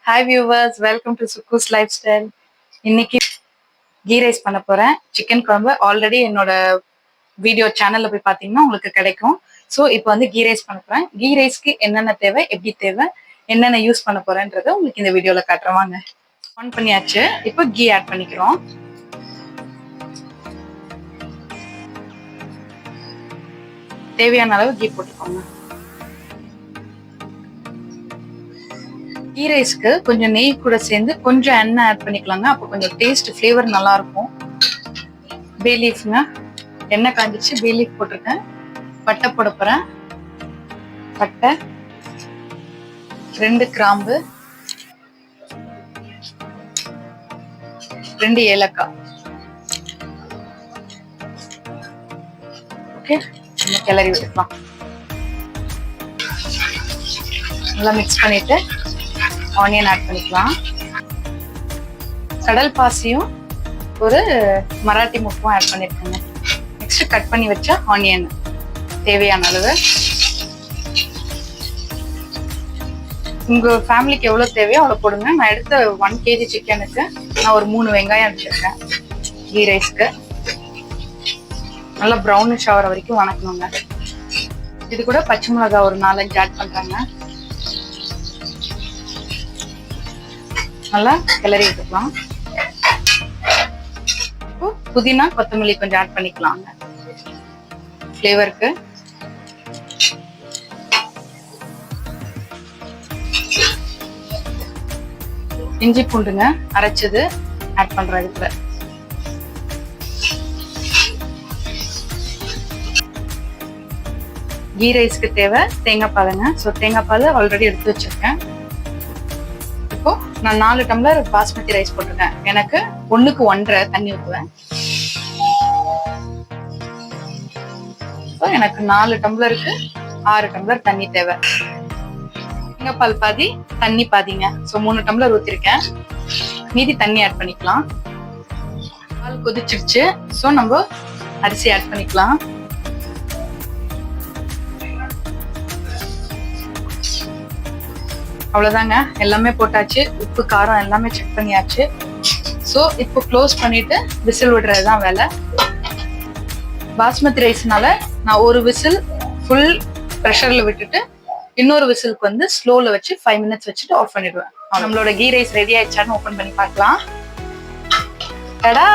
Hi viewers, welcome to சுக்கூஸ் lifestyle. இன்னைக்கு ghee rice பண்ண போறேன். சிக்கன் குழம்பு ஆல்ரெடி என்னோட வீடியோ சேனல்ல போய் பார்த்தீங்கன்னா உங்களுக்கு கிடைக்கும். ஸோ இப்போ வந்து கீ ரைஸ் பண்ண போறேன். கீ ரைஸ்க்கு என்னென்ன தேவை, எப்படி தேவை, என்னென்ன யூஸ் பண்ண போறேன்றதை உங்களுக்கு இந்த வீடியோல காட்டுறேன். வாங்க. ஆன் பண்ணியாச்சு. இப்போ கீ ஆட் பண்ணிக்கிறோம். தேவையான அளவு கீ போட்டுக்கோங்க. கீ ரைஸ்க்கு கொஞ்சம் நெய் கூட சேர்ந்து கொஞ்சம் எண்ணெய் ஆட் பண்ணிக்கலாங்க. அப்போ கொஞ்சம் டேஸ்ட் ஃப்ளேவர் நல்லா இருக்கும். பே லீஃப்ங்க, எண்ணெய் காஞ்சிச்சு, பே லீஃப் போட்டிருக்கேன். பட்டை போட போறேன். பட்டை, 2 கிராம்பு, 2 ஏலக்காய். ஓகே, நம்ம கிளறி விட்டுக்கலாம். நல்லா மிக்ஸ் பண்ணிட்டு ஆனியன் ஆட் பண்ணிக்கலாம். கடல் பாசியும் ஒரு மராட்டி முட்டும் ஆட் பண்ணிருக்கேங்க. நெக்ஸ்ட் கட் பண்ணி வச்ச ஆனியன் தேவையான அளவு. உங்க ஃபேமிலிக்கு எவ்வளவு தேவையோ அவ்வளவு போடுங்க. நான் எடுத்த 1 kg சிக்கனுக்கு நான் ஒரு 3 வெங்காயம் வச்சிருக்கேன். கீ ரைஸ்க்கு நல்லா ப்ரௌனிஷ் ஆகிற வரைக்கும் வணக்கணுங்க. இது கூட பச்சை மிளகாய் ஒரு 4-5 ஆட் பண்றாங்க. நல்லா கிளறி விட்டுக்கலாம். இப்போ புதினா கொத்தமல்லி கொஞ்சம் ஆட் பண்ணிக்கலாங்க ஃப்ளேவருக்கு. இஞ்சி பூண்டுங்க அரைச்சது ஆட் பண்றேன் இதுல. கீ ரைஸ்க்கு தேவை தேங்காய் பாலுங்க. ஸோ தேங்காய் பால் ஆல்ரெடி எடுத்து வச்சிருக்கேன். இப்போ நான் 4 டம்ளர் பாஸ்மதி ரைஸ் போட்டிருக்கேன். எனக்கு 1க்கு 1.5 தண்ணி ஊற்றுவேன். எனக்கு 4 டம்ளருக்கு 6 டம்ளர் தண்ணி தேவை. தேங்காய் பால் பாதி, தண்ணி பாதிங்க. ஸோ 3 டம்ளர் ஊற்றிருக்கேன். மீதி தண்ணி ஆட் பண்ணிக்கலாம். பால் கொதிச்சிடுச்சு. ஸோ நம்ம அரிசி ஆட் பண்ணிக்கலாம். அவ்வளவுதாங்க, எல்லாமே போட்டாச்சு. உப்பு காரம் எல்லாமே செக் பண்ணியாச்சு. ஸோ இப்போ க்ளோஸ் பண்ணிட்டு விசில் விடுறது தான் வேலை. பாஸ்மதி ரைஸ்னால நான் ஒரு விசில் ஃபுல் ப்ரெஷர்ல விட்டுட்டு இன்னொரு விசிலுக்கு வந்து ஸ்லோல வச்சு 5 மினிட்ஸ் வச்சுட்டு ஆஃப் பண்ணிடுவேன். நம்மளோட கீ ரைஸ் ரெடி ஆயிடுச்சான்னு ஓபன் பண்ணி பார்க்கலாம். டடா!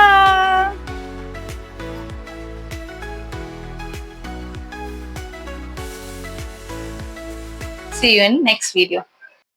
See you in next video.